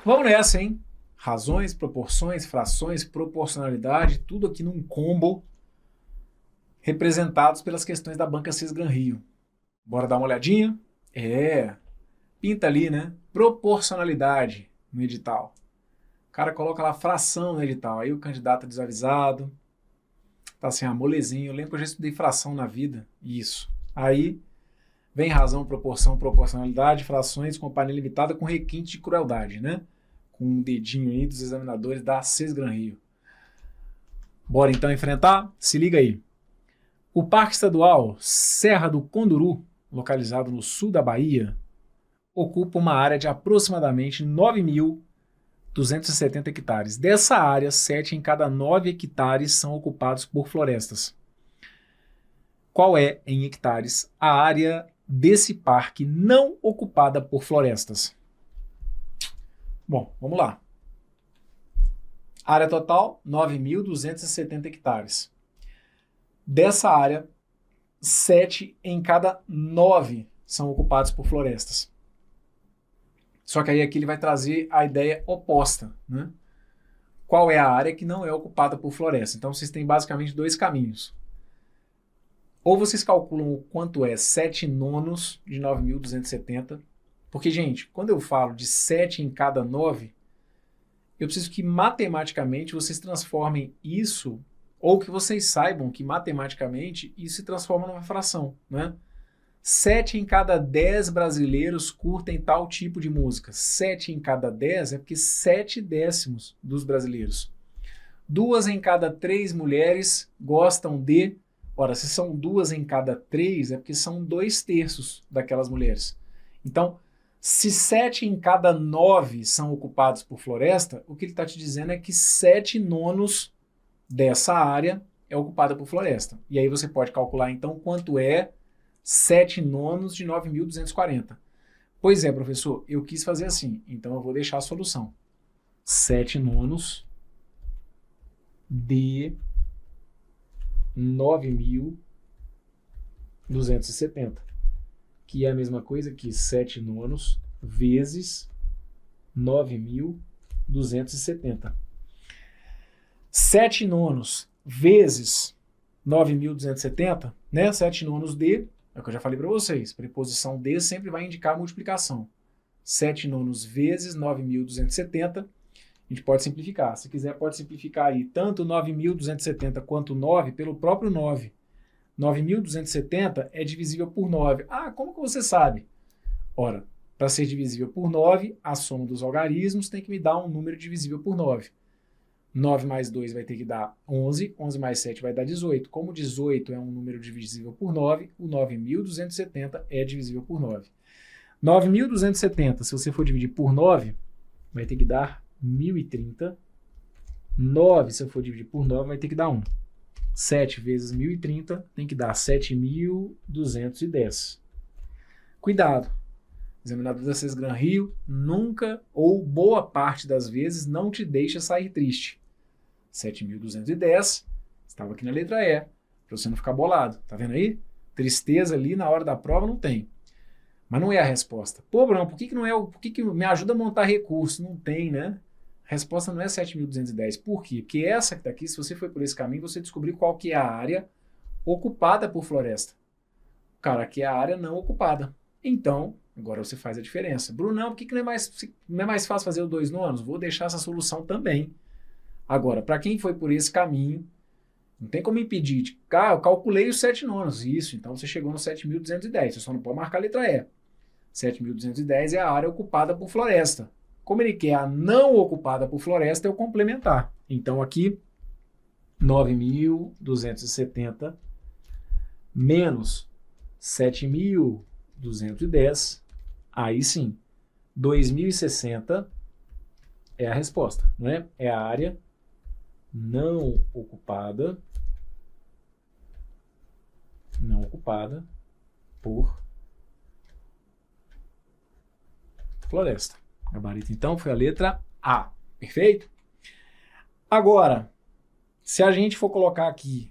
Vamos nessa, hein? Razões, proporções, frações, proporcionalidade, tudo aqui num combo representados pelas questões da banca Cis-Gran-Rio. Bora dar uma olhadinha? Pinta ali, né? Proporcionalidade no edital. O cara coloca lá fração no edital, aí o candidato é desavisado, tá assim, molezinho. Eu lembro que eu já estudei fração na vida, isso. Aí vem razão, proporção, proporcionalidade, frações, companhia limitada com requinte de crueldade, né? Com um dedinho aí dos examinadores da Cis-Gran-Rio. Bora então enfrentar? Se liga aí. O Parque Estadual Serra do Conduru, localizado no sul da Bahia, ocupa uma área de aproximadamente 9.270 hectares. Dessa área, 7 em cada 9 hectares são ocupados por florestas. Qual é, em hectares, a área desse parque não ocupada por florestas? Bom, vamos lá. Área total, 9.270 hectares. Dessa área, 7 em cada 9 são ocupados por florestas. Só que aí aqui ele vai trazer a ideia oposta, né? Qual é a área que não é ocupada por floresta? Então vocês têm basicamente dois caminhos. Ou vocês calculam o quanto é 7 nonos de 9.270, porque, gente, quando eu falo de 7 em cada 9, eu preciso que matematicamente vocês transformem isso, ou que vocês saibam que matematicamente isso se transforma numa fração, né? 7 em cada 10 brasileiros curtem tal tipo de música. 7 em cada 10 é porque 7 décimos dos brasileiros. 2 em cada 3 mulheres gostam de... Ora, se são 2 em cada 3 é porque são 2/3 daquelas mulheres. Então, se 7 em cada 9 são ocupados por floresta, o que ele está te dizendo é que 7 nonos dessa área é ocupada por floresta. E aí você pode calcular então quanto é 7 nonos de 9.240. Pois é, professor, eu quis fazer assim, então eu vou deixar a solução. 7 nonos de 9.270, que é a mesma coisa que 7 nonos vezes 9.270. 7 nonos vezes 9.270, né? 7 nonos de... É o que eu já falei para vocês. Preposição de sempre vai indicar a multiplicação. 7 nonos vezes 9.270. A gente pode simplificar. Se quiser, pode simplificar aí tanto 9.270 quanto 9 pelo próprio 9. 9.270 é divisível por 9. Ah, como que você sabe? Ora, para ser divisível por 9, a soma dos algarismos tem que me dar um número divisível por 9. 9 mais 2 vai ter que dar 11, 11 mais 7 vai dar 18. Como 18 é um número divisível por 9, o 9.270 é divisível por 9. 9.270, se você for dividir por 9, vai ter que dar 1.030. 9, se eu for dividir por 9, vai ter que dar 1. 7 vezes 1.030 tem que dar 7.210. Cuidado! O examinador da Cis-Gran-Rio nunca, ou boa parte das vezes, não te deixa sair triste. 7.210, estava aqui na letra E, para você não ficar bolado. Tá vendo aí? Tristeza ali na hora da prova não tem. Mas não é a resposta. Pô, Bruno, por que não é? Por que me ajuda a montar recurso? Não tem, né? A resposta não é 7.210. Por quê? Porque essa que está aqui, se você foi por esse caminho, você descobriu qual que é a área ocupada por floresta. Cara, aqui é a área não ocupada. Então, agora você faz a diferença. Brunão, por que não é mais fácil fazer os 2 nonos? Vou deixar essa solução também. Agora, para quem foi por esse caminho, não tem como impedir. Eu calculei os 7 nonos. Isso, então você chegou no 7.210. Você só não pode marcar a letra E. 7.210 é a área ocupada por floresta. Como ele quer a não ocupada por floresta, é o complementar. Então aqui, 9.270 menos 7.210, aí sim, 2.060 é a resposta, não é? É a área não ocupada por floresta. Gabarito, então, foi a letra A. Perfeito? Agora, se a gente for colocar aqui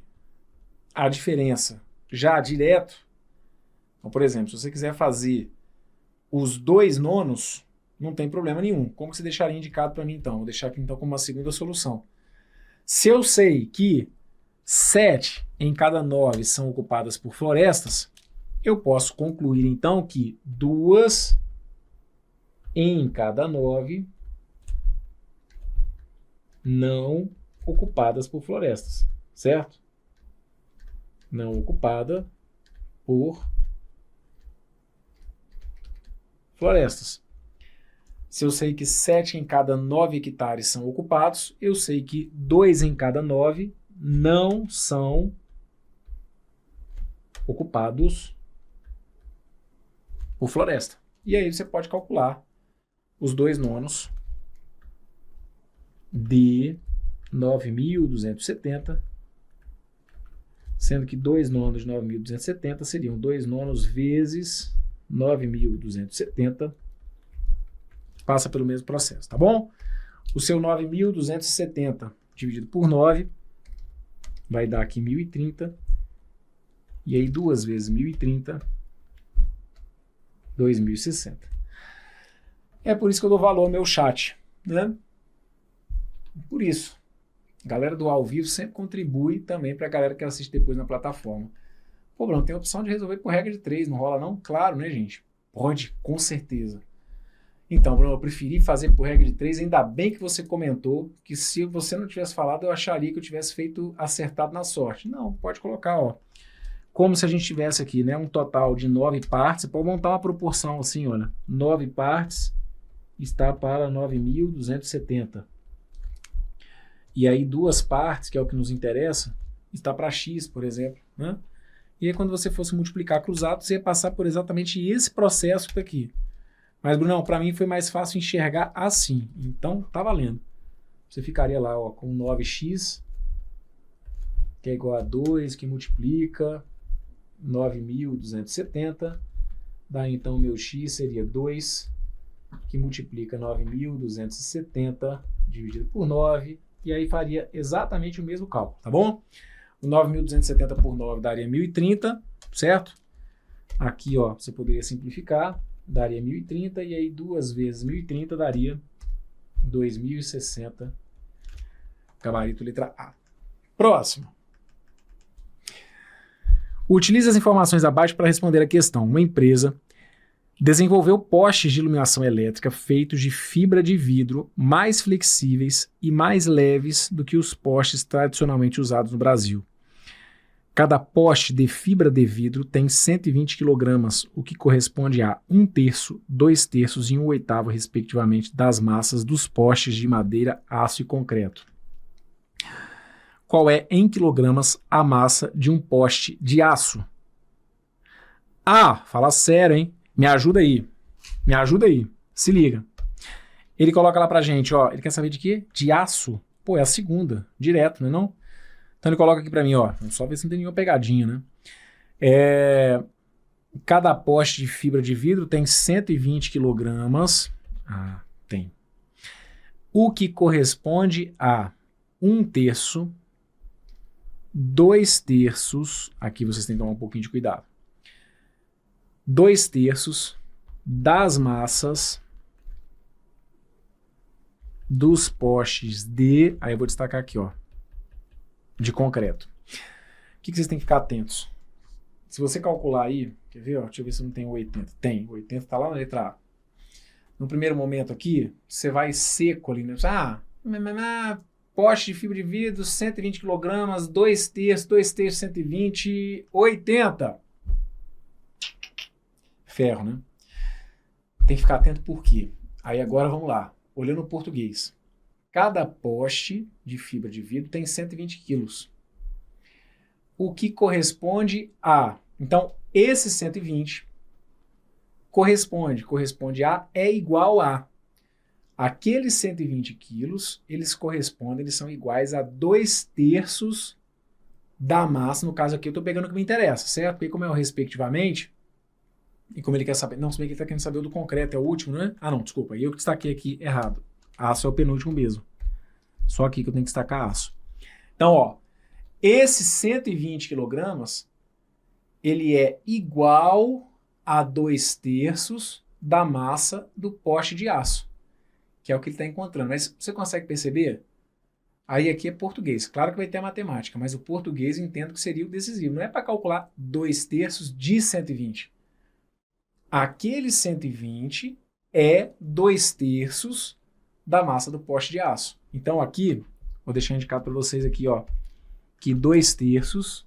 a diferença já direto, então, por exemplo, se você quiser fazer os 2 nonos, Não tem problema nenhum. Como que você deixaria indicado para mim, então? Vou deixar aqui, então, como uma segunda solução. Se eu sei que 7 em cada 9 são ocupadas por florestas, eu posso concluir, então, que 2 em cada 9 não ocupadas por florestas, certo? Não ocupada por florestas. Se eu sei que 7 em cada 9 hectares são ocupados, eu sei que 2 em cada 9 não são ocupados por floresta. E aí você pode calcular os 2 nonos de 9.270, sendo que 2 nonos de 9.270 seriam 2 nonos vezes 9.270, passa pelo mesmo processo, tá bom? O seu 9.270 dividido por 9 vai dar aqui 1.030, e aí 2 vezes 1.030, 2.060. É por isso que eu dou valor ao meu chat, né? Por isso. A galera do ao vivo sempre contribui também para a galera que assiste depois na plataforma. Pô, Bruno, tem a opção de resolver por regra de 3, não rola não? Claro, né, gente? Pode, com certeza. Então, Bruno, eu preferi fazer por regra de 3, ainda bem que você comentou que se você não tivesse falado, eu acharia que eu tivesse feito acertado na sorte. Não, pode colocar, ó. Como se a gente tivesse aqui, né, um total de 9 partes, você pode montar uma proporção assim, olha, 9 partes está para 9.270. E aí 2 partes, que é o que nos interessa, está para x, por exemplo, né? E aí quando você fosse multiplicar cruzado, você ia passar por exatamente esse processo que está aqui. Mas, Brunão, para mim foi mais fácil enxergar assim. Então, tá valendo. Você ficaria lá, ó, com 9x, que é igual a 2, que multiplica 9.270. Daí, então, o meu x seria 2, que multiplica 9.270 dividido por 9. E aí faria exatamente o mesmo cálculo, tá bom? O 9.270 por 9 daria 1.030, certo? Aqui, ó, você poderia simplificar, daria 1.030, e aí 2 vezes 1.030 daria 2.060, gabarito letra A. Próximo. Utilize as informações abaixo para responder a questão. Uma empresa desenvolveu postes de iluminação elétrica feitos de fibra de vidro mais flexíveis e mais leves do que os postes tradicionalmente usados no Brasil. Cada poste de fibra de vidro tem 120 kg, o que corresponde a 1/3, 2/3 e 1/8, respectivamente, das massas dos postes de madeira, aço e concreto. Qual é, em quilogramas, a massa de um poste de aço? Ah, fala sério, hein? Me ajuda aí. Me ajuda aí. Se liga. Ele coloca lá pra gente, ó. Ele quer saber de quê? De aço. Pô, é a segunda. Direto, não é não? Então ele coloca aqui pra mim, ó. Vamos só ver se não tem nenhuma pegadinha, né? Cada poste de fibra de vidro tem 120 kg. Ah, tem. O que corresponde a 1/3, 2/3. Aqui vocês têm que tomar um pouquinho de cuidado. 2/3 das massas dos postes de... Aí eu vou destacar aqui, ó. De concreto. O que vocês têm que ficar atentos? Se você calcular aí, quer ver? Ó, deixa eu ver se não tem 80. Tem, 80 está lá na letra A. No primeiro momento aqui, você vai seco ali, né? Poste de fibra de vidro, 120 kg, 2/3, 2/3, 120, 80. Ferro, né? Tem que ficar atento por quê? Aí agora vamos lá. Olhando o português. Cada poste de fibra de vidro tem 120 quilos. O que corresponde a... Então, esse 120 corresponde a... É igual a... Aqueles 120 quilos, eles são iguais a 2/3 da massa. No caso aqui, eu estou pegando o que me interessa, certo? Porque como é o respectivamente... E como ele quer saber... Não, se bem que ele está querendo saber o do concreto, é o último, né? Ah, não, desculpa. Eu que destaquei aqui errado. Aço é o penúltimo mesmo. Só aqui que eu tenho que destacar aço. Então, ó, esse 120 kg, ele é igual a 2/3 da massa do poste de aço, que é o que ele está encontrando. Mas você consegue perceber? Aí aqui é português. Claro que vai ter a matemática, mas o português eu entendo que seria o decisivo. Não é para calcular 2/3 de 120. Aquele 120 é 2/3 da massa do poste de aço. Então aqui, vou deixar indicado para vocês aqui, ó, que 2/3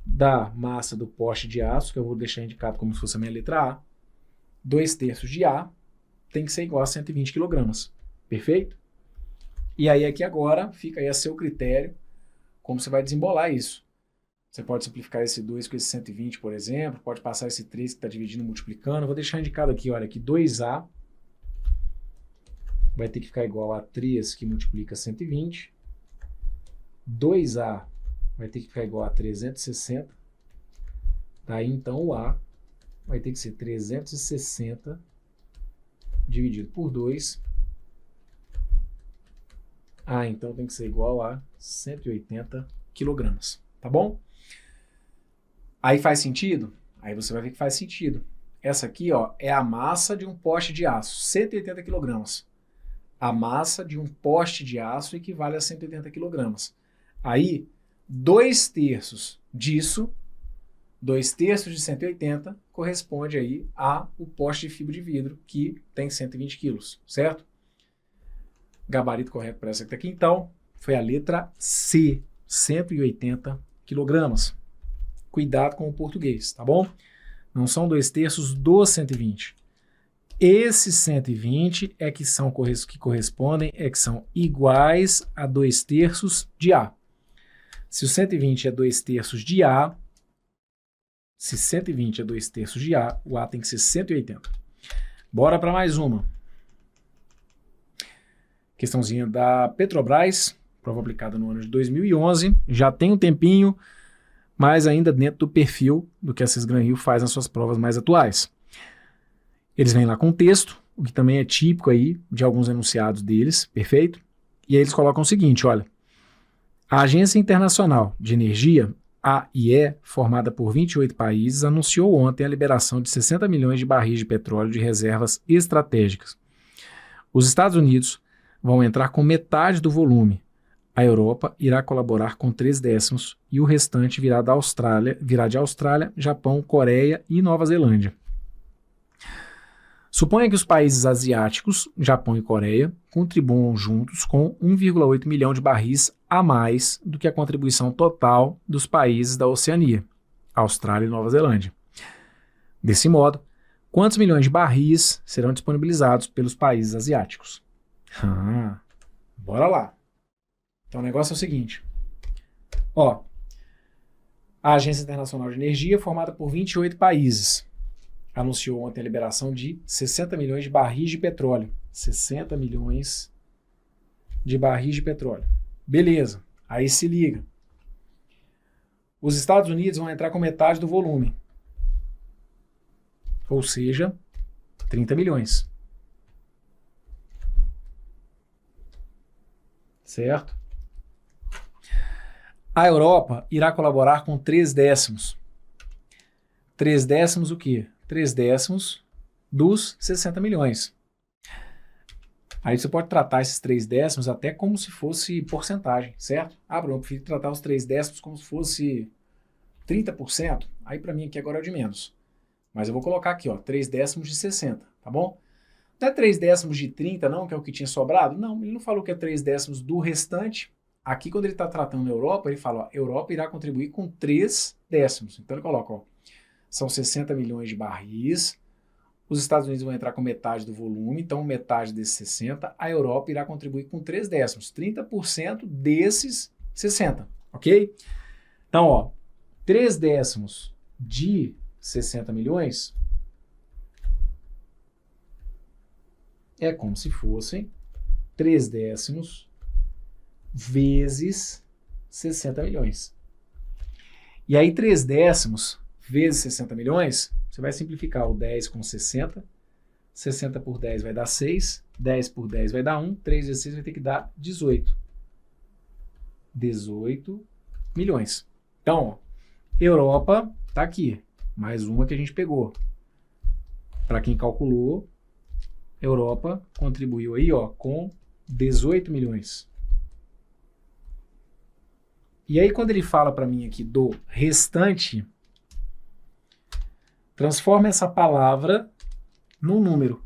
da massa do poste de aço, que eu vou deixar indicado como se fosse a minha letra A, 2/3 de A tem que ser igual a 120 kg. Perfeito? E aí aqui agora fica aí a seu critério como você vai desembolar isso. Você pode simplificar esse 2 com esse 120, por exemplo, pode passar esse 3 que está dividindo, multiplicando. Eu vou deixar indicado aqui, olha, que 2A vai ter que ficar igual a 3 que multiplica 120. 2A vai ter que ficar igual a 360. Daí então o A vai ter que ser 360 dividido por 2. A então tem que ser igual a 180 kg. Tá bom? Aí faz sentido? Aí você vai ver que faz sentido. Essa aqui, ó, é a massa de um poste de aço, 180 kg. A massa de um poste de aço equivale a 180 kg. Aí, 2/3 disso, 2/3 de 180, corresponde aí ao poste de fibra de vidro, que tem 120 kg, certo? Gabarito correto para essa aqui, então, foi a letra C, 180 kg. Cuidado com o português, tá bom? Não são 2/3 dos 120. Esses 120 é que são que correspondem, que são iguais a 2/3 de A. Se o 120 é 2/3 de A, se 120 é 2/3 de A, o A tem que ser 180. Bora para mais uma. Questãozinha da Petrobras, prova aplicada no ano de 2011. Já tem um tempinho, mas ainda dentro do perfil do que a Cisgran Rio faz nas suas provas mais atuais. Eles vêm lá com texto, o que também é típico aí de alguns enunciados deles, perfeito? E aí eles colocam o seguinte, olha, a Agência Internacional de Energia, AIE, formada por 28 países, anunciou ontem a liberação de 60 milhões de barris de petróleo de reservas estratégicas. Os Estados Unidos vão entrar com metade do volume. A Europa irá colaborar com 3/10 e o restante virá de Austrália, Japão, Coreia e Nova Zelândia. Suponha que os países asiáticos, Japão e Coreia, contribuam juntos com 1,8 milhão de barris a mais do que a contribuição total dos países da Oceania, Austrália e Nova Zelândia. Desse modo, quantos milhões de barris serão disponibilizados pelos países asiáticos? Bora lá. Então o negócio é o seguinte. Ó, a Agência Internacional de Energia, formada por 28 países, anunciou ontem a liberação de 60 milhões de barris de petróleo. 60 milhões de barris de petróleo. Beleza, aí se liga. Os Estados Unidos vão entrar com metade do volume. Ou seja, 30 milhões. Certo? A Europa irá colaborar com 3/10. 3/10 o quê? 3/10 dos 60 milhões. Aí você pode tratar esses 3/10 até como se fosse porcentagem, certo? Bruno, eu prefiro tratar os 3/10 como se fosse 30%. Aí para mim aqui agora é o de menos. Mas eu vou colocar aqui, ó, 3/10 de 60, tá bom? Não é 3/10 de 30 não, que é o que tinha sobrado? Não, ele não falou que é 3/10 do restante. Aqui quando ele está tratando a Europa, ele fala, ó, Europa irá contribuir com 3/10. Então ele coloca, ó, são 60 milhões de barris, os Estados Unidos vão entrar com metade do volume, então metade desses 60, a Europa irá contribuir com 3/10, 30% desses 60, ok? Então, ó, 3/10 de 60 milhões é como se fossem 3/10 vezes 60 milhões. E aí 3/10 vezes 60 milhões, você vai simplificar o 10 com 60, 60 por 10 vai dar 6, 10 por 10 vai dar 1, 3 vezes 6 vai ter que dar 18. 18 milhões. Então, ó, Europa tá aqui, mais uma que a gente pegou. Para quem calculou, Europa contribuiu aí, ó, com 18 milhões. E aí, quando ele fala para mim aqui do restante, transforma essa palavra num número.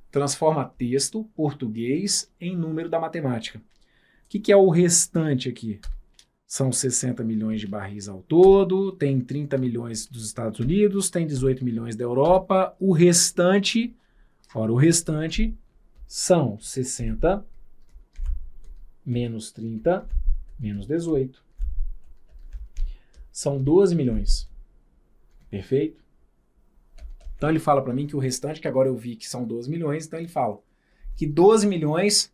Transforma texto, português, em número da matemática. O que é o restante aqui? São 60 milhões de barris ao todo, tem 30 milhões dos Estados Unidos, tem 18 milhões da Europa. O restante, ora, o restante são 60 menos 30 menos 18. São 12 milhões. Perfeito? Então ele fala para mim que o restante, que agora eu vi que são 12 milhões, então ele fala que 12 milhões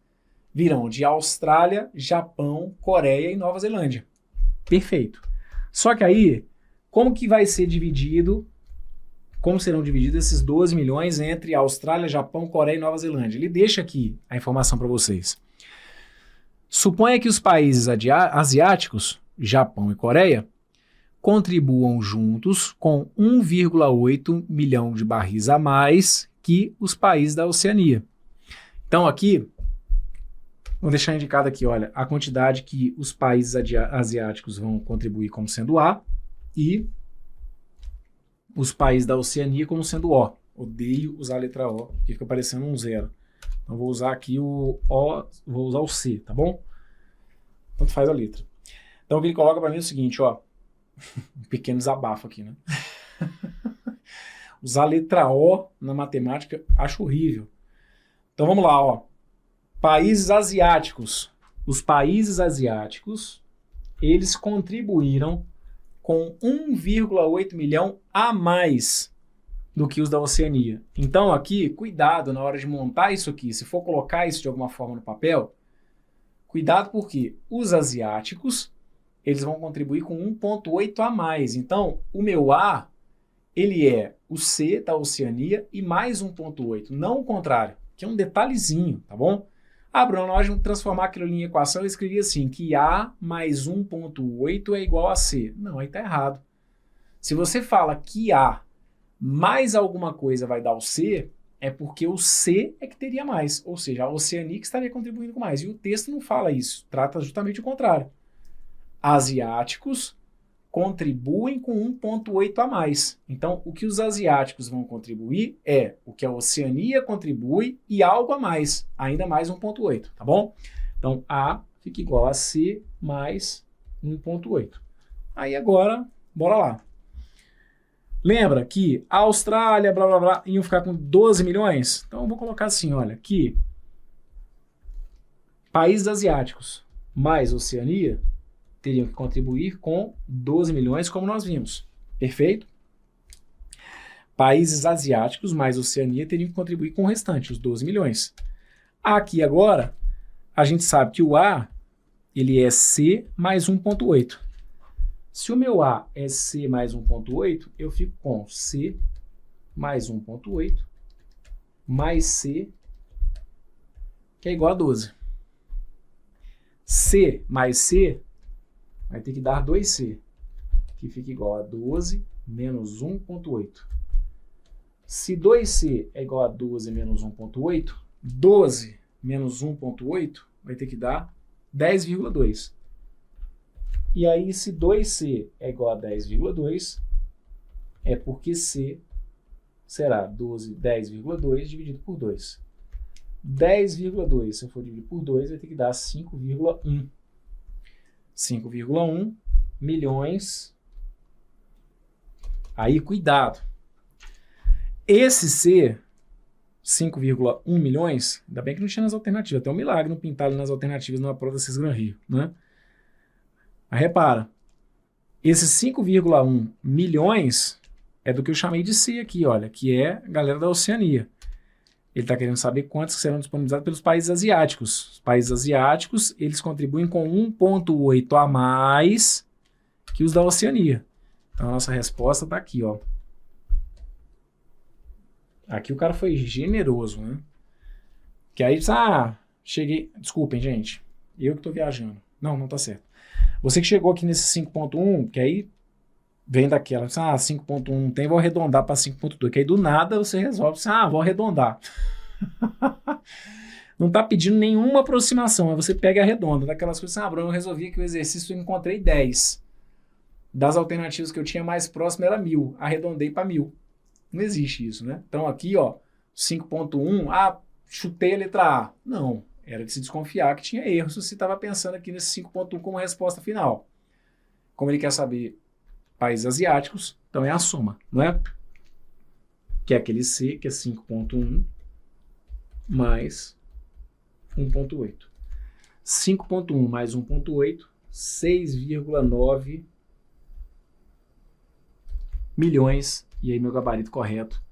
virão de Austrália, Japão, Coreia e Nova Zelândia. Perfeito. Só que aí, como que vai ser dividido, como serão divididos esses 12 milhões entre Austrália, Japão, Coreia e Nova Zelândia? Ele deixa aqui a informação para vocês. Suponha que os países asiáticos, Japão e Coreia, contribuam juntos com 1,8 milhão de barris a mais que os países da Oceania. Então aqui, vou deixar indicado aqui, olha, a quantidade que os países asiáticos vão contribuir como sendo A e os países da Oceania como sendo O. Odeio usar a letra O, porque fica parecendo um zero. Então vou usar aqui o O, vou usar o C, tá bom? Tanto faz a letra. Então o que ele coloca para mim é o seguinte, ó, um pequeno desabafo aqui, né? Usar a letra O na matemática, acho horrível. Então vamos lá, ó. Países asiáticos. Os países asiáticos, eles contribuíram com 1,8 milhão a mais do que os da Oceania. Então aqui, cuidado na hora de montar isso aqui. Se for colocar isso de alguma forma no papel, cuidado porque os asiáticos, eles vão contribuir com 1,8 a mais. Então, o meu A, ele é o C da Oceania e mais 1,8, não o contrário, que é um detalhezinho, tá bom? Ah, Bruno, na hora de transformar aquilo em equação, eu escrevi assim, que A mais 1,8 é igual a C. Não, aí tá errado. Se você fala que A mais alguma coisa vai dar o C, é porque o C é que teria mais, ou seja, a Oceania que estaria contribuindo com mais. E o texto não fala isso, trata justamente o contrário. Asiáticos contribuem com 1,8 a mais. Então, o que os asiáticos vão contribuir é o que a Oceania contribui e algo a mais, ainda mais 1,8, tá bom? Então, A fica igual a C mais 1,8. Aí agora, bora lá. Lembra que a Austrália, blá, blá, blá, iam ficar com 12 milhões? Então, eu vou colocar assim, olha, que países asiáticos mais Oceania teriam que contribuir com 12 milhões, como nós vimos. Perfeito? Países asiáticos mais Oceania teriam que contribuir com o restante, os 12 milhões. Aqui agora, a gente sabe que o A, ele é C mais 1,8. Se o meu A é C mais 1,8, eu fico com C mais 1,8 mais C, que é igual a 12. C mais C vai ter que dar 2C, que fica igual a 12 menos 1,8. Se 2C é igual a 12 menos 1,8, 12 menos 1,8 vai ter que dar 10,2. E aí, se 2C é igual a 10,2, é porque C será 10,2 dividido por 2. 10,2, se eu for dividir por 2, vai ter que dar 5,1. 5,1 milhões. Aí, cuidado. Esse C, 5,1 milhões, ainda bem que não tinha nas alternativas. Até um milagre não pintar ali nas alternativas numa prova da Cisgran Rio, né? Mas repara, esse 5,1 milhões é do que eu chamei de C aqui, olha, que é a galera da Oceania. Ele está querendo saber quantos serão disponibilizados pelos países asiáticos. Os países asiáticos, eles contribuem com 1,8 a mais que os da Oceania. Então, a nossa resposta está aqui, ó. Aqui o cara foi generoso, né? Que aí, cheguei... Desculpem, gente. Eu que estou viajando. Não tá certo. Você que chegou aqui nesse 5,1, que aí vem daquela, 5.1 não tem, vou arredondar para 5.2, que aí do nada você resolve, vou arredondar. Não está pedindo nenhuma aproximação, aí você pega e arredonda, daquelas coisas, Bruno, eu resolvi que o exercício eu encontrei 10. Das alternativas que eu tinha mais próximo era 1000, arredondei para 1000. Não existe isso, né? Então aqui, ó, 5.1, chutei a letra A. Não, era de se desconfiar que tinha erro se você estava pensando aqui nesse 5.1 como resposta final. Como ele quer saber países asiáticos, então é a soma, não é? Que é aquele C, que é 5.1 mais 1.8. 5.1 mais 1.8, 6,9 milhões, e aí meu gabarito correto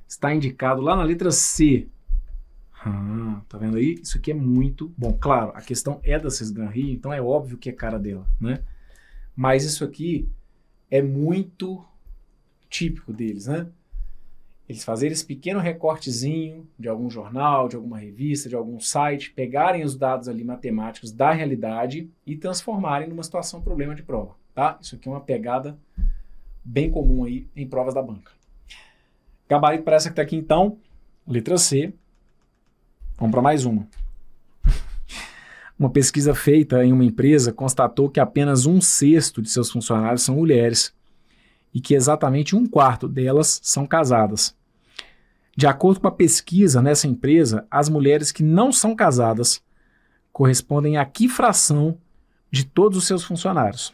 está indicado lá na letra C. Tá vendo aí? Isso aqui é muito bom. Claro, a questão é da Sesgan-Rio, então é óbvio que é cara dela, né? Mas isso aqui é muito típico deles, né? Eles fazerem esse pequeno recortezinho de algum jornal, de alguma revista, de algum site, pegarem os dados ali matemáticos da realidade e transformarem numa situação problema de prova, tá? Isso aqui é uma pegada bem comum aí em provas da banca. Gabarito para essa que está aqui então, letra C. Vamos para mais uma. Uma pesquisa feita em uma empresa constatou que apenas 1/6 de seus funcionários são mulheres e que exatamente 1/4 delas são casadas. De acordo com a pesquisa nessa empresa, as mulheres que não são casadas correspondem a que fração de todos os seus funcionários?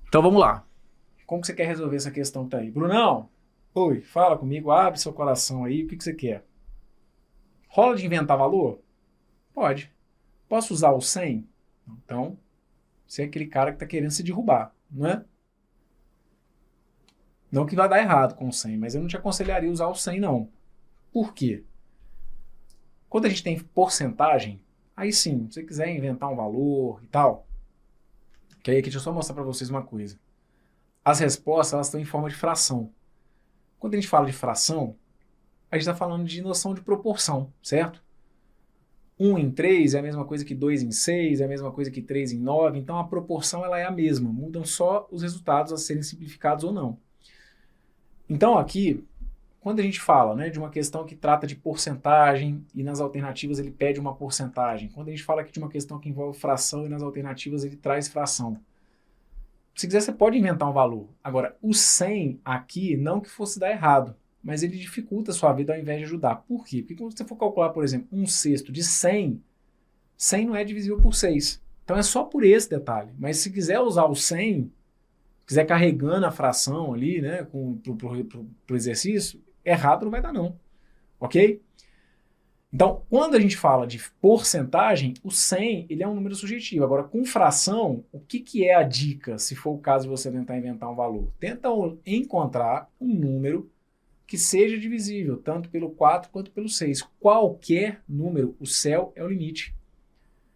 Então vamos lá. Como que você quer resolver essa questão que tá aí? Brunão, oi, fala comigo, abre seu coração aí, o que você quer? Rola de inventar valor? Pode. Posso usar o 100? Então, você é aquele cara que está querendo se derrubar, não é? Não que vai dar errado com o 100, mas eu não te aconselharia usar o 100 não. Por quê? Quando a gente tem porcentagem, aí sim, se você quiser inventar um valor e tal, que aí deixa eu só mostrar para vocês uma coisa. As respostas, elas estão em forma de fração. Quando a gente fala de fração, a gente está falando de noção de proporção, certo? 1 em 3 é a mesma coisa que 2 em 6, é a mesma coisa que 3 em 9, então a proporção ela é a mesma, mudam só os resultados a serem simplificados ou não. Então aqui, quando a gente fala, né, de uma questão que trata de porcentagem e nas alternativas ele pede uma porcentagem, quando a gente fala aqui de uma questão que envolve fração e nas alternativas ele traz fração, se quiser você pode inventar um valor. Agora, o 100 aqui, não que fosse dar errado, mas ele dificulta a sua vida ao invés de ajudar. Por quê? Porque quando você for calcular, por exemplo, 1/6 de 100, 100 não é divisível por 6. Então é só por esse detalhe. Mas se quiser usar o 100, quiser carregando a fração ali, né, pro exercício, errado não vai dar não. Ok? Então, quando a gente fala de porcentagem, o 100 ele é um número subjetivo. Agora, com fração, o que é a dica, se for o caso de você tentar inventar um valor? Tenta encontrar um número que seja divisível, tanto pelo 4 quanto pelo 6. Qualquer número, o céu é o limite.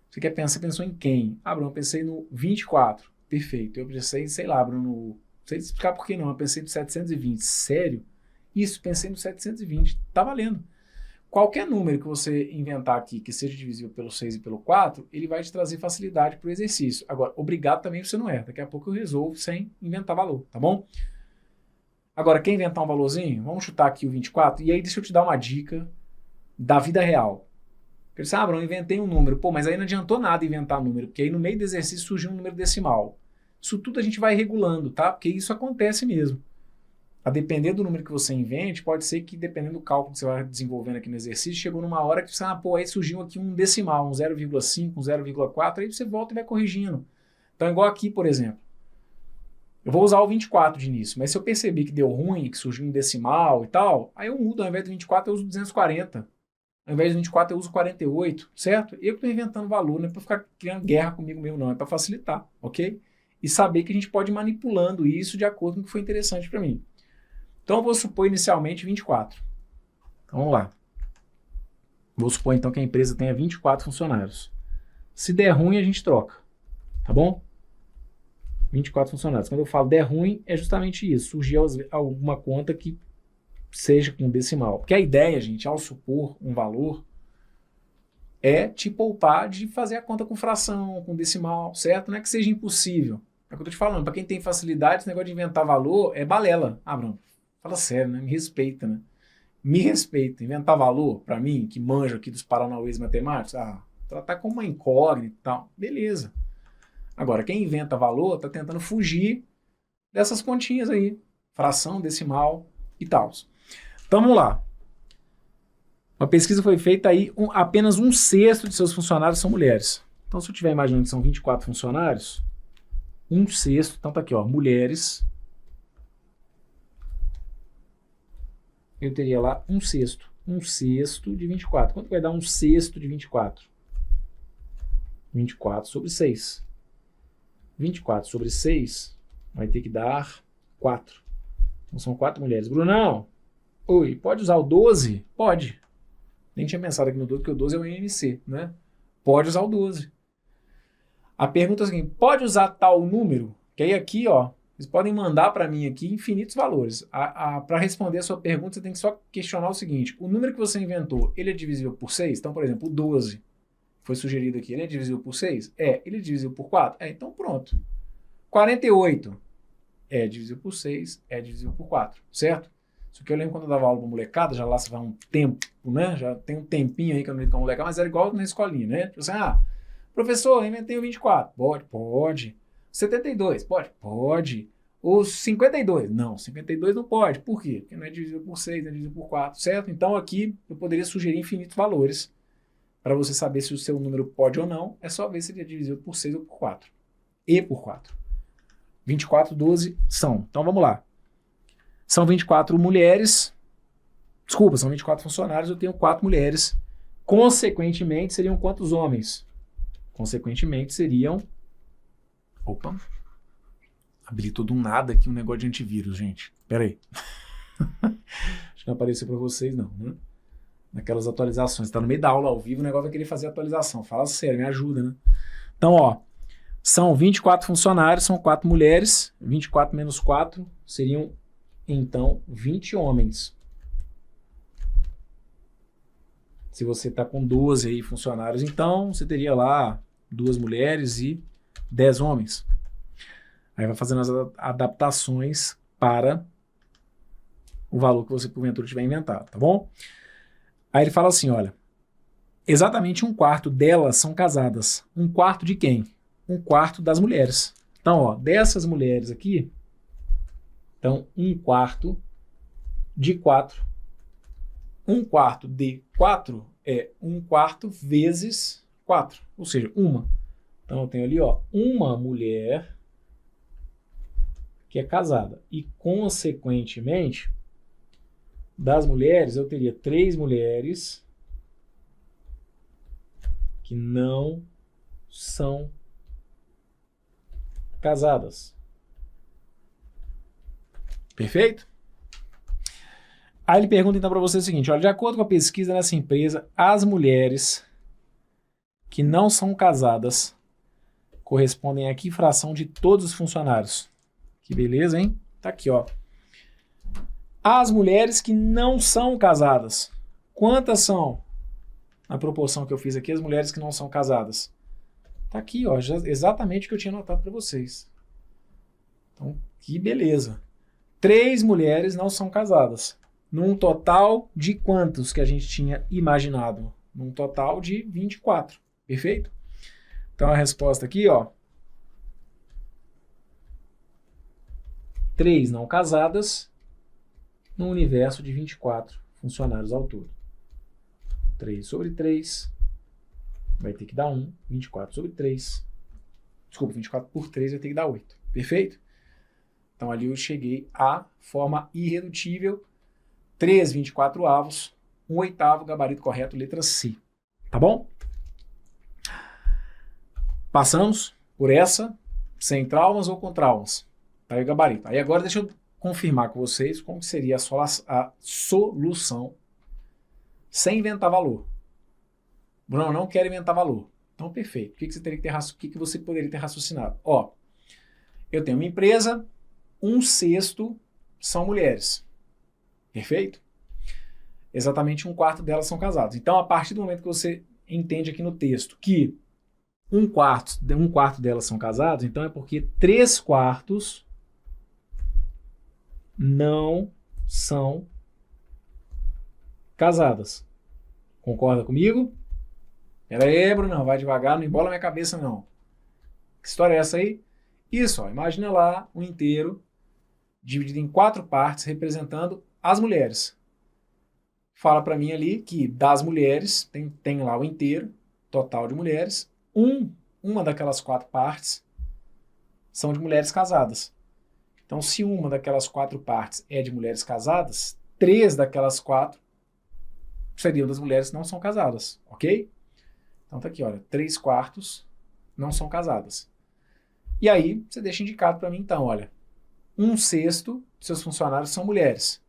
Você quer pensar, pensou em quem? Bruno, eu pensei no 24. Perfeito. Eu pensei, sei lá, Bruno, não sei explicar por que não, eu pensei no 720. Sério? Isso, pensei no 720. Tá valendo. Qualquer número que você inventar aqui que seja divisível pelo 6 e pelo 4, ele vai te trazer facilidade para o exercício. Agora, obrigado também você não é. Daqui a pouco eu resolvo sem inventar valor, tá bom? Agora, quer inventar um valorzinho? Vamos chutar aqui o 24. E aí deixa eu te dar uma dica da vida real. Porque você Bruno, eu inventei um número. Pô, mas aí não adiantou nada inventar número, porque aí no meio do exercício surgiu um número decimal. Isso tudo a gente vai regulando, tá? Porque isso acontece mesmo. A depender do número que você invente, pode ser que, dependendo do cálculo que você vai desenvolvendo aqui no exercício, chegou numa hora que você, aí surgiu aqui um decimal, um 0,5, um 0,4, aí você volta e vai corrigindo. Então, igual aqui, por exemplo. Eu vou usar o 24 de início, mas se eu perceber que deu ruim, que surgiu um decimal e tal, aí eu mudo, ao invés do 24 eu uso 240. Ao invés do 24 eu uso 48, certo? Eu que estou inventando valor, não é para ficar criando guerra comigo mesmo não, é para facilitar, ok? E saber que a gente pode ir manipulando isso de acordo com o que foi interessante para mim. Então eu vou supor inicialmente 24. Então vamos lá. Vou supor então que a empresa tenha 24 funcionários. Se der ruim, a gente troca, tá bom? 24 funcionários. Quando eu falo der ruim, é justamente isso. Surgir alguma conta que seja com decimal. Porque a ideia, gente, ao supor um valor, é te poupar de fazer a conta com fração, com decimal, certo? Não é que seja impossível, É o que eu tô te falando. Para quem tem facilidade, esse negócio de inventar valor é balela. Ah, Bruno, fala sério, né? Me respeita, né? Me respeita. Inventar valor, para mim, que manjo aqui dos paranauês matemáticos, tratar como uma incógnita e tal. Beleza. Agora, quem inventa valor tá tentando fugir dessas continhas aí. Fração, decimal e tal. Então, vamos lá. Uma pesquisa foi feita aí, apenas 1/6 de seus funcionários são mulheres. Então, se eu estiver imaginando que são 24 funcionários, 1/6, então tá aqui, ó, mulheres. Eu teria lá 1/6. 1/6 de 24. Quanto vai dar 1/6 de 24? 24 sobre 6. 24 sobre 6 vai ter que dar 4. Então são 4 mulheres. Brunão, oi, pode usar o 12? Pode. Nem tinha pensado aqui no 12, porque o 12 é o IMC, né? Pode usar o 12. A pergunta é a seguinte, pode usar tal número? Que aí aqui, ó, vocês podem mandar para mim aqui infinitos valores. Para responder a sua pergunta, você tem que só questionar o seguinte, o número que você inventou, ele é divisível por 6? Então, por exemplo, o 12 foi sugerido aqui, ele é divisível por 6? É. Ele é divisível por 4? É, então pronto. 48 é divisível por 6, é divisível por 4, certo? Isso aqui eu lembro quando eu dava aula pra molecada, já lá se vai um tempo, né? Já tem um tempinho aí que eu não lembro com a molecada, mas era igual na escolinha, né? Tipo assim, professor, eu inventei o 24. Pode. 72, pode. Os 52, não, 52 não pode. Por quê? Porque não é divisível por 6, é divisível por 4, certo? Então aqui eu poderia sugerir infinitos valores. Para você saber se o seu número pode ou não, é só ver se ele é divisível por 6 ou por 4. E por 4. 24, 12 são. Então vamos lá. São 24 mulheres. Desculpa, são 24 funcionários, eu tenho 4 mulheres. Consequentemente, seriam quantos homens? Consequentemente, seriam... Opa. Habilitou do nada aqui um negócio de antivírus, gente. Pera aí. Acho que não apareceu para vocês, não, né? Naquelas atualizações. Está no meio da aula ao vivo, o negócio vai querer fazer atualização. Fala sério, me ajuda, né? Então, ó, são 24 funcionários, são 4 mulheres. 24 menos 4 seriam, então, 20 homens. Se você está com 12 aí funcionários, então, você teria lá 2 mulheres e 10 homens. Aí vai fazendo as adaptações para o valor que você, porventura, tiver inventado, tá bom? Aí ele fala assim, olha, exatamente 1/4 delas são casadas. 1/4 de quem? 1/4 das mulheres. Então, ó, dessas mulheres aqui, então 1/4 de 4. 1/4 de 4 é 1/4 vezes 4, ou seja, uma. Então eu tenho ali, ó, uma mulher que é casada. E, consequentemente, das mulheres, eu teria 3 mulheres que não são casadas. Perfeito? Aí ele pergunta então para você o seguinte, olha, de acordo com a pesquisa nessa empresa, as mulheres que não são casadas correspondem a que fração de todos os funcionários? Que beleza, hein? Tá aqui, ó. As mulheres que não são casadas. Quantas são? Na proporção que eu fiz aqui, as mulheres que não são casadas. Tá aqui, ó, exatamente o que eu tinha notado para vocês. Então, que beleza. 3 mulheres não são casadas. Num total de quantos que a gente tinha imaginado? Num total de 24. Perfeito? Então, a resposta aqui, ó. 3 não casadas no universo de 24 funcionários ao todo. 3 sobre 3 vai ter que dar 1. 24 sobre 3. Desculpa, 24 por 3 vai ter que dar 8. Perfeito? Então ali eu cheguei à forma irredutível. 3 24avos, 1/8, gabarito correto, letra C. Tá bom? Passamos por essa, sem traumas ou com traumas. Tá aí o gabarito. Aí agora deixa eu confirmar com vocês como seria a solução sem inventar valor. Bruno, não quero inventar valor. Então, perfeito. O que você teria que ter, o que você poderia ter raciocinado? Ó, eu tenho uma empresa, 1/6 são mulheres. Perfeito? Exatamente 1/4 delas são casados. Então, a partir do momento que você entende aqui no texto que um quarto delas são casados, então é porque 3/4 não são casadas. Concorda comigo? Pera aí, Bruno, vai devagar, não embola minha cabeça não. Que história é essa aí? Isso, ó, imagina lá um inteiro dividido em 4 partes representando as mulheres. Fala para mim ali que das mulheres, tem lá o inteiro, total de mulheres, uma daquelas 4 partes são de mulheres casadas. Então, se uma daquelas 4 partes é de mulheres casadas, 3 daquelas 4 seriam das mulheres que não são casadas, ok? Então tá aqui, olha, 3/4 não são casadas. E aí, você deixa indicado para mim então, olha, 1/6 de seus funcionários são mulheres.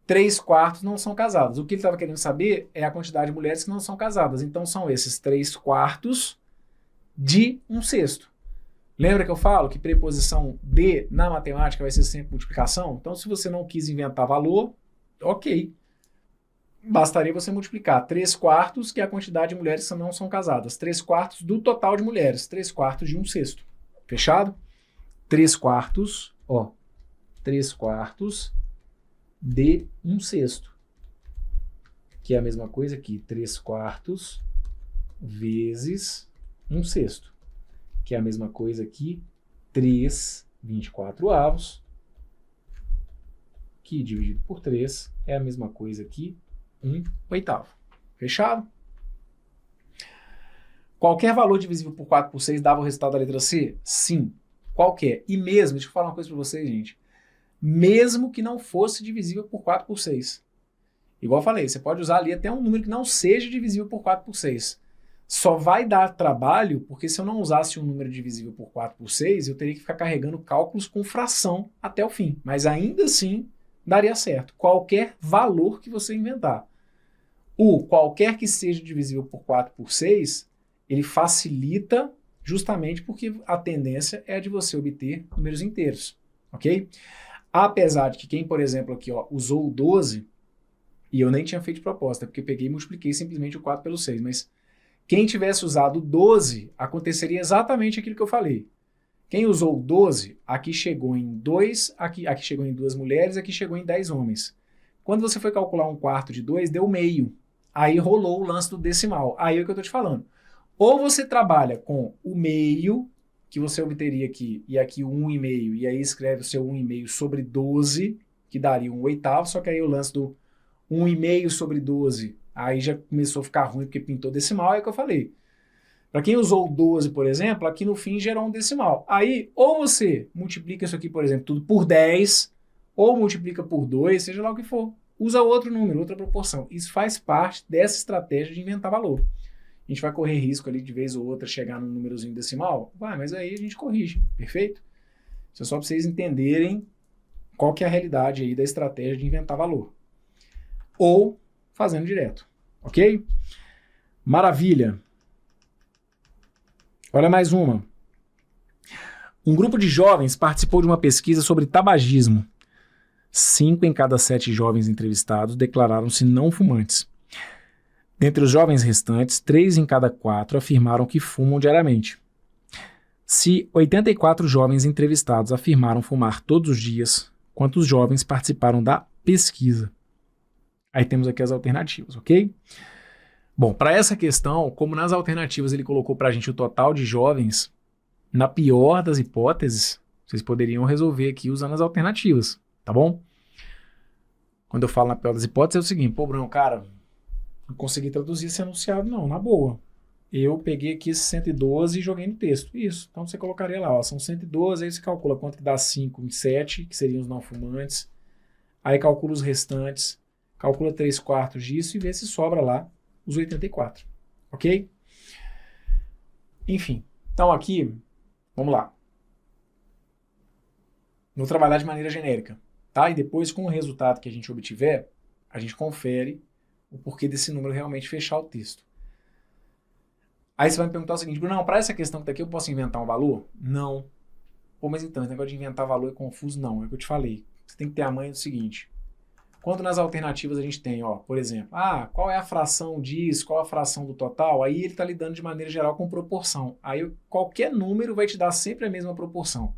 3/4 não são casadas. O que ele estava querendo saber é a quantidade de mulheres que não são casadas. Então são esses 3/4 de 1/6. Lembra que eu falo que preposição de na matemática vai ser sempre multiplicação? Então se você não quis inventar valor, ok. Bastaria você multiplicar 3/4, que é a quantidade de mulheres que não são casadas. 3/4 do total de mulheres. 3/4 de 1/6. Fechado? 3/4, ó. 3/4 de 1/6. Que é a mesma coisa aqui. 3/4 vezes 1/6. Que é a mesma coisa aqui. 3/24, que dividido por 3 é a mesma coisa aqui. 1/8. Fechado? Qualquer valor divisível por 4/6 dava o resultado da letra C? Sim. Qualquer. E mesmo, deixa eu falar uma coisa para vocês, gente. Mesmo que não fosse divisível por 4/6. Igual eu falei, você pode usar ali até um número que não seja divisível por 4/6. Só vai dar trabalho, porque se eu não usasse um número divisível por 4/6, eu teria que ficar carregando cálculos com fração até o fim. Mas ainda assim, daria certo. Qualquer valor que você inventar. O qualquer que seja divisível por 4/6, ele facilita justamente porque a tendência é a de você obter números inteiros, ok? Apesar de que quem, por exemplo, aqui ó, usou o 12, e eu nem tinha feito proposta, porque peguei e multipliquei simplesmente o 4 pelo 6, mas quem tivesse usado o 12, aconteceria exatamente aquilo que eu falei. Quem usou o 12, aqui chegou em 2, aqui chegou em 2 mulheres, aqui chegou em 10 homens. Quando você foi calcular 1/4 de 2, deu meio. Aí rolou o lance do decimal. Aí é o que eu estou te falando. Ou você trabalha com o meio, que você obteria aqui, e aqui o 1,5, e aí escreve o seu 1,5 sobre 12, que daria 1/8, só que aí o lance do 1,5 sobre 12, aí já começou a ficar ruim porque pintou decimal, é o que eu falei. Para quem usou o 12, por exemplo, aqui no fim gerou um decimal. Aí, ou você multiplica isso aqui, por exemplo, tudo por 10, ou multiplica por 2, seja lá o que for. Usa outro número, outra proporção. Isso faz parte dessa estratégia de inventar valor. A gente vai correr risco ali de vez ou outra chegar num númerozinho decimal? Vai, mas aí a gente corrige, perfeito? Isso é só para vocês entenderem qual que é a realidade aí da estratégia de inventar valor. Ou fazendo direto, ok? Maravilha! Olha mais uma. Um grupo de jovens participou de uma pesquisa sobre tabagismo. 5 em cada 7 jovens entrevistados declararam-se não fumantes. Dentre os jovens restantes, 3 em cada 4 afirmaram que fumam diariamente. Se 84 jovens entrevistados afirmaram fumar todos os dias, quantos jovens participaram da pesquisa? Aí temos aqui as alternativas, ok? Bom, para essa questão, como nas alternativas ele colocou para a gente o total de jovens, na pior das hipóteses, vocês poderiam resolver aqui usando as alternativas, tá bom? Quando eu falo na pior das hipóteses é o seguinte, pô, Bruno, cara, não consegui traduzir esse enunciado não, na boa. Eu peguei aqui esse 112 e joguei no texto. Isso, então você colocaria lá, ó, são 112, aí você calcula quanto que dá 5 em 7, que seriam os não fumantes, aí calcula os restantes, calcula 3/4 disso e vê se sobra lá os 84, ok? Enfim, então aqui, vamos lá. Vou trabalhar de maneira genérica, tá? E depois, com o resultado que a gente obtiver, a gente confere o porquê desse número realmente fechar o texto. Aí você vai me perguntar o seguinte, Bruno, para essa questão que tá aqui, eu posso inventar um valor? Não. Pô, mas então, esse negócio de inventar valor é confuso? Não, é o que eu te falei. Você tem que ter a manha do seguinte, quando nas alternativas a gente tem, ó, por exemplo, qual é a fração disso, qual a fração do total, aí ele está lidando de maneira geral com proporção. Aí qualquer número vai te dar sempre a mesma proporção.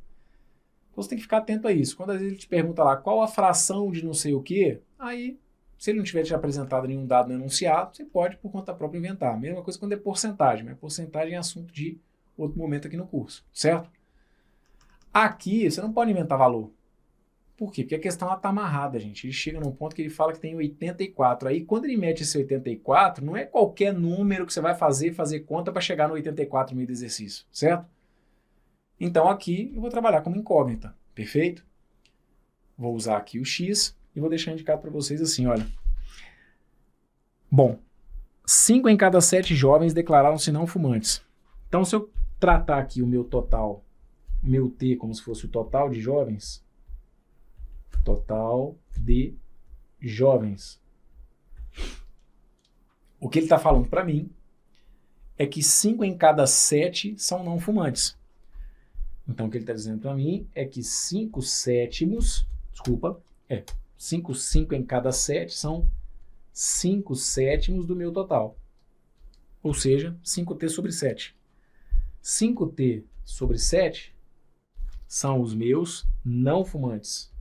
Então você tem que ficar atento a isso. Quando às vezes ele te pergunta lá qual a fração de não sei o quê, aí se ele não tiver te apresentado nenhum dado no enunciado, você pode por conta própria inventar. Mesma coisa quando é porcentagem, mas porcentagem é assunto de outro momento aqui no curso, certo? Aqui você não pode inventar valor. Por quê? Porque a questão está amarrada, gente. Ele chega num ponto que ele fala que tem 84. Aí, quando ele mete esse 84, não é qualquer número que você vai fazer conta para chegar no 84 no meio do exercício, certo? Então, aqui eu vou trabalhar como incógnita, perfeito? Vou usar aqui o X e vou deixar indicado para vocês assim, olha. Bom, 5 em cada 7 jovens declararam-se não fumantes. Então, se eu tratar aqui o meu total, meu T como se fosse o total de jovens, total de jovens. O que ele está falando para mim é que 5 em cada 7 são não fumantes. Então, o que ele está dizendo para mim é que 5 em cada 7 são 5 sétimos do meu total. Ou seja, 5T sobre 7. 5T sobre 7 são os meus não fumantes.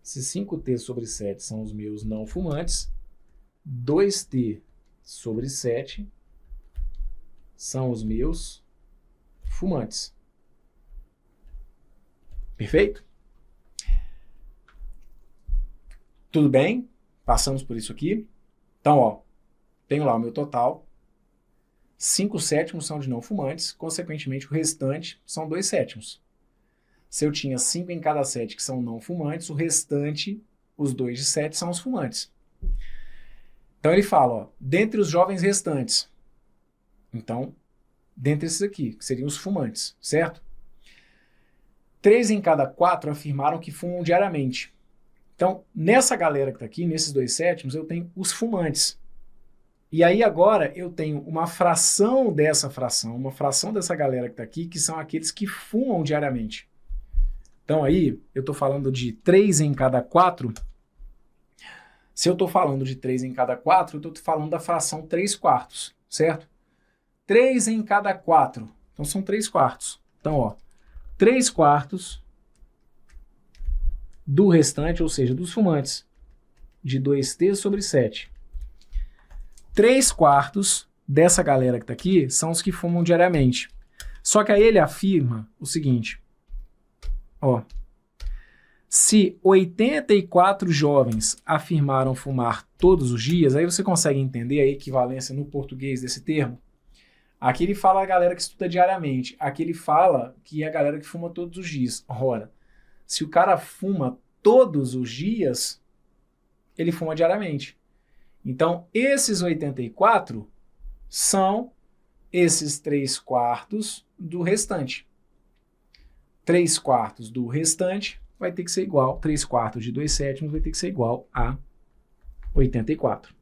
Se 5T sobre 7 são os meus não fumantes, 2T sobre 7 são os meus fumantes. Perfeito? Tudo bem? Passamos por isso aqui. Então, ó, tenho lá o meu total. 5 sétimos são de não fumantes, consequentemente o restante são 2 sétimos. Se eu tinha 5 em cada 7 que são não fumantes, o restante, os 2 de 7, são os fumantes. Então ele fala, ó, dentre os jovens restantes. Então, dentre esses aqui, que seriam os fumantes, certo? 3 em cada 4 afirmaram que fumam diariamente. Então, nessa galera que está aqui, nesses 2 sétimos, eu tenho os fumantes. E aí agora eu tenho uma fração dessa galera que está aqui, que são aqueles que fumam diariamente. Então aí, eu estou falando de 3 em cada 4. Se eu estou falando de 3 em cada 4, eu estou falando da fração 3/4, certo? 3 em cada 4. Então são 3/4. Então, ó, 3/4 do restante, ou seja, dos fumantes, de 2T sobre 7. 3/4 dessa galera que está aqui são os que fumam diariamente. Só que aí ele afirma o seguinte, ó, se 84 jovens afirmaram fumar todos os dias, aí você consegue entender a equivalência no português desse termo? Aqui ele fala a galera que estuda diariamente, aqui ele fala que é a galera que fuma todos os dias. Ora, se o cara fuma todos os dias, ele fuma diariamente. Então, esses 84 são esses 3/4 do restante. 3/4 do restante vai ter que ser igual, 3/4 de 2 sétimos vai ter que ser igual a 84.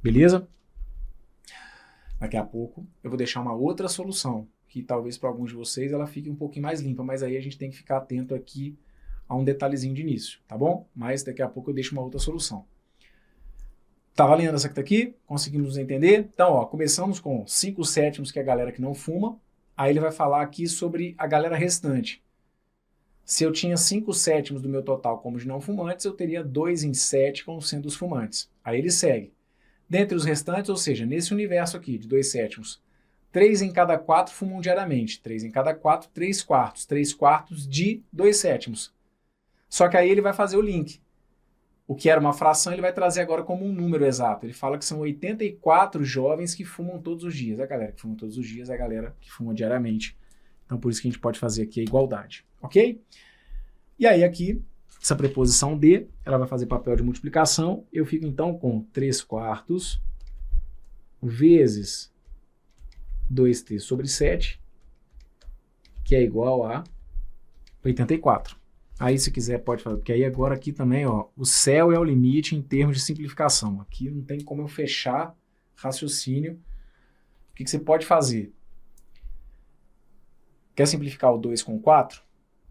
Beleza? Daqui a pouco eu vou deixar uma outra solução, que talvez para alguns de vocês ela fique um pouquinho mais limpa, mas aí a gente tem que ficar atento aqui a um detalhezinho de início, tá bom? Mas daqui a pouco eu deixo uma outra solução. Tá valendo essa que tá aqui? Conseguimos nos entender? Então, ó, começamos com 5 sétimos, que é a galera que não fuma. Aí ele vai falar aqui sobre a galera restante. Se eu tinha 5 sétimos do meu total como de não fumantes, eu teria 2 em 7 como sendo os fumantes. Aí ele segue. Dentre os restantes, ou seja, nesse universo aqui de 2 sétimos, 3 em cada 4 fumam diariamente. 3 em cada 4, 3/4. 3/4 de 2 sétimos. Só que aí ele vai fazer o link. O que era uma fração, ele vai trazer agora como um número exato. Ele fala que são 84 jovens que fumam todos os dias. A galera que fuma todos os dias é a galera que fuma diariamente. Então, por isso que a gente pode fazer aqui a igualdade. Ok? E aí, aqui, essa preposição de, ela vai fazer papel de multiplicação. Eu fico, então, com 3/4 vezes 2T sobre 7, que é igual a 84. Aí, se quiser, pode fazer, porque aí agora aqui também, ó, o céu é o limite em termos de simplificação. Aqui não tem como eu fechar raciocínio. O que você pode fazer? Quer simplificar o 2 com 4?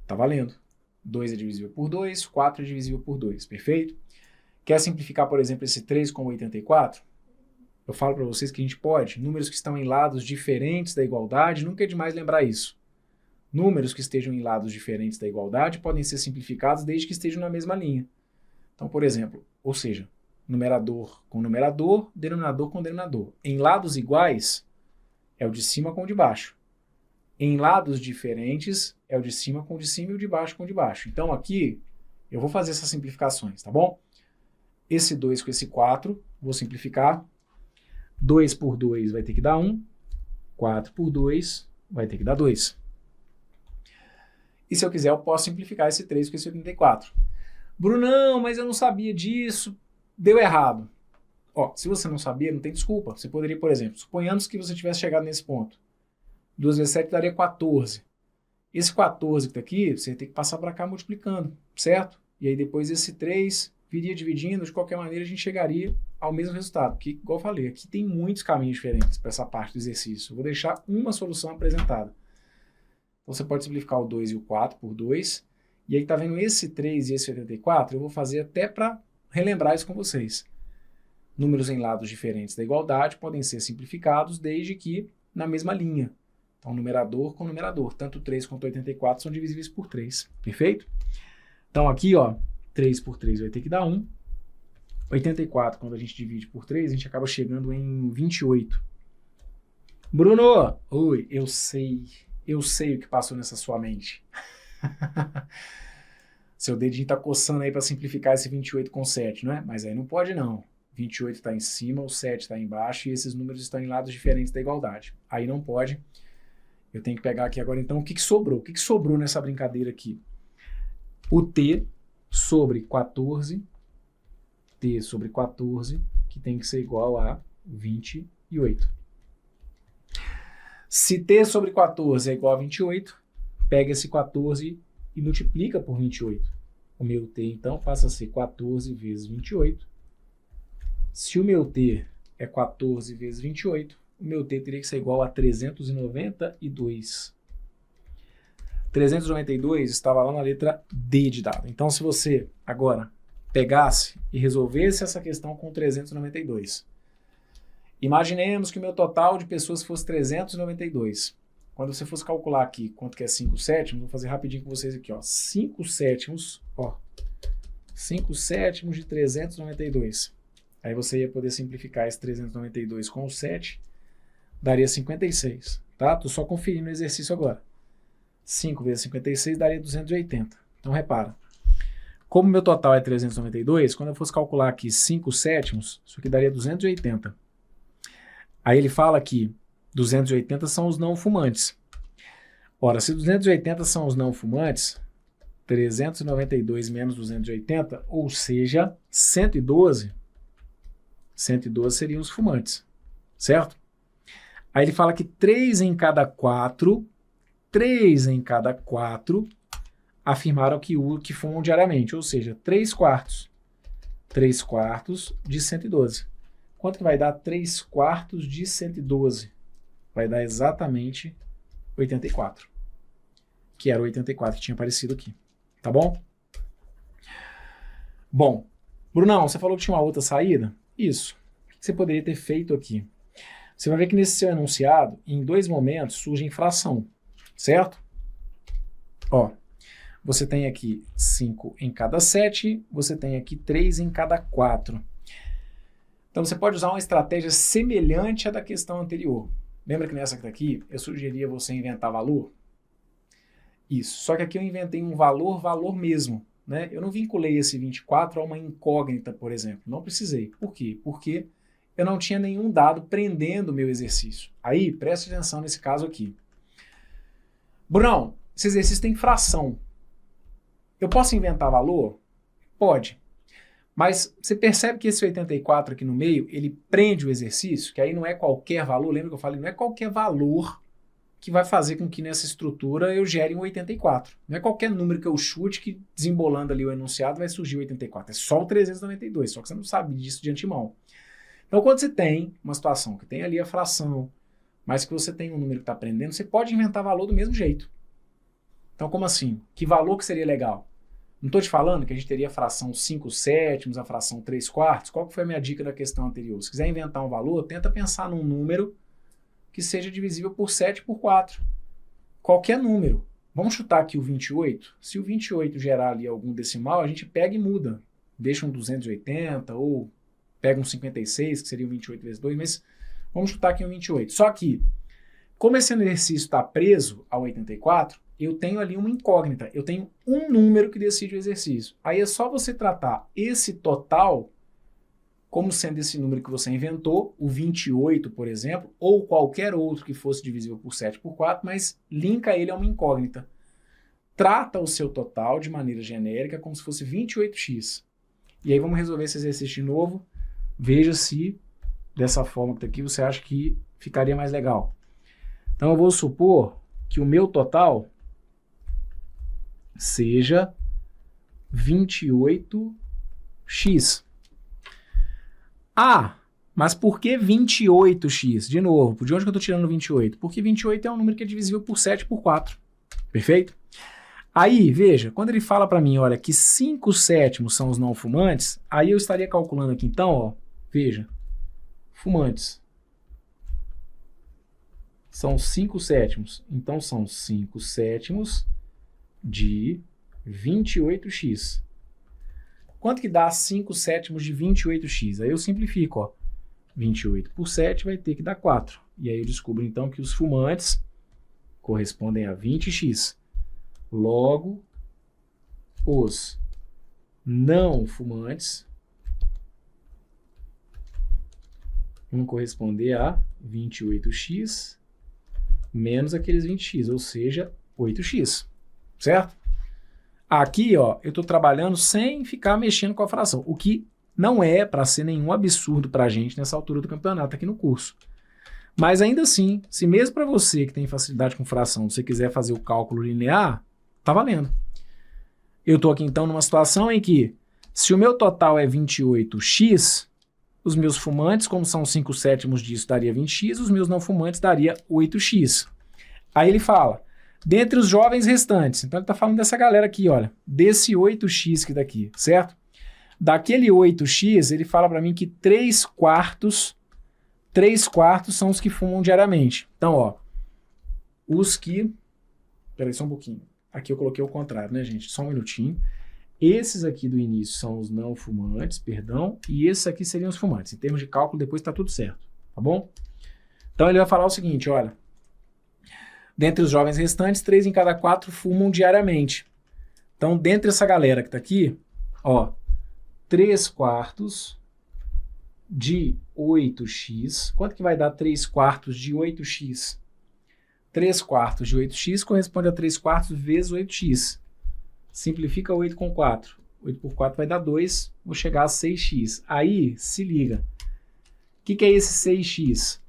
Tá valendo. 2 é divisível por 2, 4 é divisível por 2, perfeito? Quer simplificar, por exemplo, esse 3 com 84? Eu falo para vocês que a gente pode. Números que estão em lados diferentes da igualdade, nunca é demais lembrar isso. Números que estejam em lados diferentes da igualdade podem ser simplificados desde que estejam na mesma linha. Então, por exemplo, ou seja, numerador com numerador, denominador com denominador. Em lados iguais, é o de cima com o de baixo. Em lados diferentes, é o de cima com o de cima e o de baixo com o de baixo. Então, aqui, eu vou fazer essas simplificações, tá bom? Esse 2 com esse 4, vou simplificar. 2 por 2 vai ter que dar 1. 4 por 2 vai ter que dar 2. E se eu quiser, eu posso simplificar esse 3 com esse 84. Brunão, mas eu não sabia disso. Deu errado. Ó, se você não sabia, não tem desculpa. Você poderia, por exemplo, suponhamos que você tivesse chegado nesse ponto. 2 vezes 7 daria 14. Esse 14 que está aqui, você tem que passar para cá multiplicando, certo? E aí depois esse 3 viria dividindo, de qualquer maneira a gente chegaria ao mesmo resultado. Porque, igual eu falei, aqui tem muitos caminhos diferentes para essa parte do exercício. Eu vou deixar uma solução apresentada. Então você pode simplificar o 2 e o 4 por 2. E aí tá vendo esse 3 e esse 84? Eu vou fazer até para relembrar isso com vocês. Números em lados diferentes da igualdade podem ser simplificados desde que na mesma linha. Então, numerador com numerador. Tanto 3 quanto 84 são divisíveis por 3. Perfeito? Então, aqui, ó, 3 por 3 vai ter que dar 1. 84, quando a gente divide por 3, a gente acaba chegando em 28. Bruno! Oi, eu sei o que passou nessa sua mente. Seu dedinho tá coçando aí para simplificar esse 28 com 7, não é? Mas aí não pode não. 28 está em cima, o 7 está embaixo e esses números estão em lados diferentes da igualdade. Aí não pode. Eu tenho que pegar aqui agora, então, o que sobrou? O que sobrou nessa brincadeira aqui? O t sobre 14, t sobre 14, que tem que ser igual a 28. Se t sobre 14 é igual a 28, pega esse 14 e multiplica por 28. O meu t, então, passa a ser 14 vezes 28. Se o meu t é 14 vezes 28, o meu t teria que ser igual a 392. 392 estava lá na letra D de dado. Então, se você agora pegasse e resolvesse essa questão com 392, imaginemos que o meu total de pessoas fosse 392. Quando você fosse calcular aqui quanto que é 5 sétimos, vou fazer rapidinho com vocês aqui, ó. 5 sétimos, ó. 5 sétimos de 392. Aí você ia poder simplificar esse 392 com o 7, daria 56, tá? Tô só conferindo o exercício agora. 5 vezes 56 daria 280. Então, repara. Como meu total é 392, quando eu fosse calcular aqui 5 sétimos, isso aqui daria 280. Aí ele fala que 280 são os não fumantes. Ora, se 280 são os não fumantes, 392 menos 280, ou seja, 112 seriam os fumantes, certo? Aí ele fala que 3 em cada 4 afirmaram que fumam diariamente, ou seja, 3 quartos de 112. Quanto que vai dar 3 quartos de 112? Vai dar exatamente 84, que era o 84 que tinha aparecido aqui, tá bom? Bom, Brunão, você falou que tinha uma outra saída? Isso. O que você poderia ter feito aqui? Você vai ver que nesse seu enunciado, em 2 momentos, surge fração, certo? Ó, você tem aqui 5 em cada 7, você tem aqui 3 em cada 4. Então você pode usar uma estratégia semelhante à da questão anterior. Lembra que nessa aqui eu sugeria você inventar valor? Isso, só que aqui eu inventei um valor mesmo, né? Eu não vinculei esse 24 a uma incógnita, por exemplo. Não precisei. Por quê? Porque eu não tinha nenhum dado prendendo o meu exercício. Aí, preste atenção nesse caso aqui. Brunão, esse exercício tem fração. Eu posso inventar valor? Pode. Mas você percebe que esse 84 aqui no meio, ele prende o exercício, que aí não é qualquer valor, lembra que eu falei? Não é qualquer valor que vai fazer com que nessa estrutura eu gere um 84. Não é qualquer número que eu chute que, desembolando ali o enunciado, vai surgir o 84. É só o 392, só que você não sabe disso de antemão. Então, quando você tem uma situação que tem ali a fração, mas que você tem um número que está prendendo, você pode inventar valor do mesmo jeito. Então, como assim? Que valor que seria legal? Não estou te falando que a gente teria a fração 5/7, a fração 3/4? Qual que foi a minha dica da questão anterior? Se quiser inventar um valor, tenta pensar num número que seja divisível por 7 por 4. Qualquer número. Vamos chutar aqui o 28. Se o 28 gerar ali algum decimal, a gente pega e muda. Deixa um 280 ou pega um 56, que seria o 28 vezes 2, mas vamos chutar aqui um 28. Só que, como esse exercício está preso ao 84, eu tenho ali uma incógnita. Eu tenho um número que decide o exercício. Aí é só você tratar esse total como sendo esse número que você inventou, o 28, por exemplo, ou qualquer outro que fosse divisível por 7 por 4, mas linka ele a uma incógnita. Trata o seu total de maneira genérica como se fosse 28x. E aí vamos resolver esse exercício de novo. Veja se dessa forma que está aqui você acha que ficaria mais legal. Então eu vou supor que o meu total seja 28x. Ah, mas por que 28x? De novo, de onde que eu estou tirando 28? Porque 28 é um número que é divisível por 7 por 4. Perfeito? Aí, veja, quando ele fala para mim, olha, que 5/7 são os não fumantes, aí eu estaria calculando aqui então, ó, veja, fumantes são 5/7. Então são 5/7 de 28x. Quanto que dá 5/7 de 28x? Aí eu simplifico, ó. 28 por 7 vai ter que dar 4. E aí eu descubro então que os fumantes correspondem a 20x. Logo, os não fumantes vão corresponder a 28x menos aqueles 20x, ou seja, 8x. Certo? Aqui, ó, eu estou trabalhando sem ficar mexendo com a fração, o que não é para ser nenhum absurdo para a gente nessa altura do campeonato aqui no curso. Mas ainda assim, se mesmo para você que tem facilidade com fração, você quiser fazer o cálculo linear, tá valendo. Eu estou aqui então numa situação em que, se o meu total é 28x, os meus fumantes, como são 5/7 disso, daria 20x, os meus não fumantes daria 8x. Aí ele fala, dentre os jovens restantes, então ele está falando dessa galera aqui, olha, desse 8x que daqui, certo? Daquele 8x, ele fala para mim que 3/4 são os que fumam diariamente. Então, ó, os que... Peraí, só um pouquinho. Aqui eu coloquei o contrário, né, gente? Só um minutinho. Esses aqui do início são os não fumantes, perdão, e esses aqui seriam os fumantes. Em termos de cálculo, depois está tudo certo, tá bom? Então ele vai falar o seguinte, olha, dentre os jovens restantes, 3 em cada 4 fumam diariamente. Então, dentre essa galera que está aqui, ó, 3/4 de 8x. Quanto que vai dar 3/4 de 8x? 3/4 de 8x corresponde a 3/4 vezes 8x. Simplifica 8 com 4. 8 por 4 vai dar 2. Vou chegar a 6x. Aí, se liga. O que é esse 6x?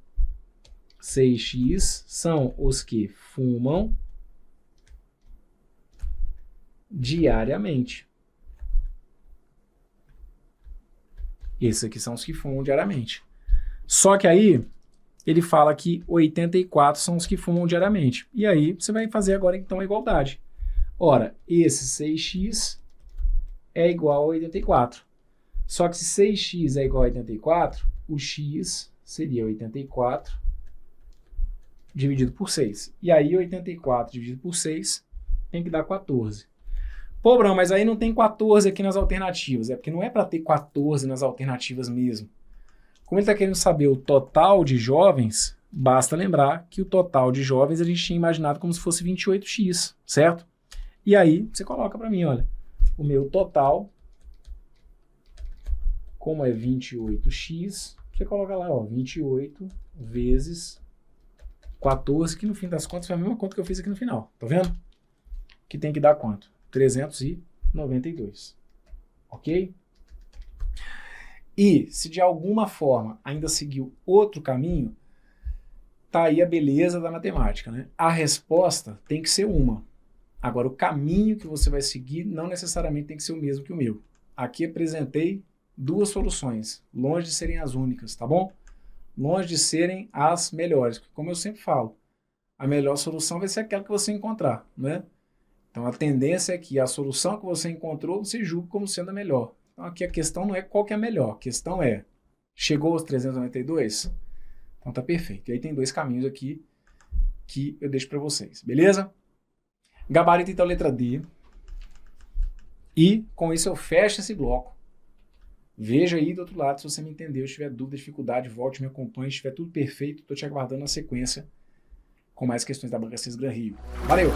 6x são os que fumam diariamente. Esses aqui são os que fumam diariamente. Só que aí, ele fala que 84 são os que fumam diariamente. E aí, você vai fazer agora, então, a igualdade. Ora, esse 6x é igual a 84. Só que se 6x é igual a 84, o x seria 84 dividido por 6. E aí, 84 dividido por 6 tem que dar 14. Pô, Brão, mas aí não tem 14 aqui nas alternativas. É porque não é para ter 14 nas alternativas mesmo. Como ele está querendo saber o total de jovens, basta lembrar que o total de jovens a gente tinha imaginado como se fosse 28x, certo? E aí você coloca para mim, olha, o meu total, como é 28x, você coloca lá, ó, 28 vezes 14, que no fim das contas foi a mesma conta que eu fiz aqui no final, tá vendo? Que tem que dar quanto? 392, ok? E se de alguma forma ainda seguiu outro caminho, tá aí a beleza da matemática, né? A resposta tem que ser uma. Agora, o caminho que você vai seguir não necessariamente tem que ser o mesmo que o meu. Aqui apresentei duas soluções, longe de serem as únicas, tá bom? Longe de serem as melhores, porque como eu sempre falo, a melhor solução vai ser aquela que você encontrar, né? Então a tendência é que a solução que você encontrou, você julgue como sendo a melhor. Então aqui a questão não é qual que é a melhor, a questão é, chegou aos 392? Então tá perfeito. E aí tem dois caminhos aqui que eu deixo para vocês, beleza? Gabarito então letra D. E com isso eu fecho esse bloco. Veja aí do outro lado se você me entendeu. Se tiver dúvida, dificuldade, volte, me acompanhe. Se estiver tudo perfeito, estou te aguardando na sequência com mais questões da Banca 6 Gran Rio. Valeu!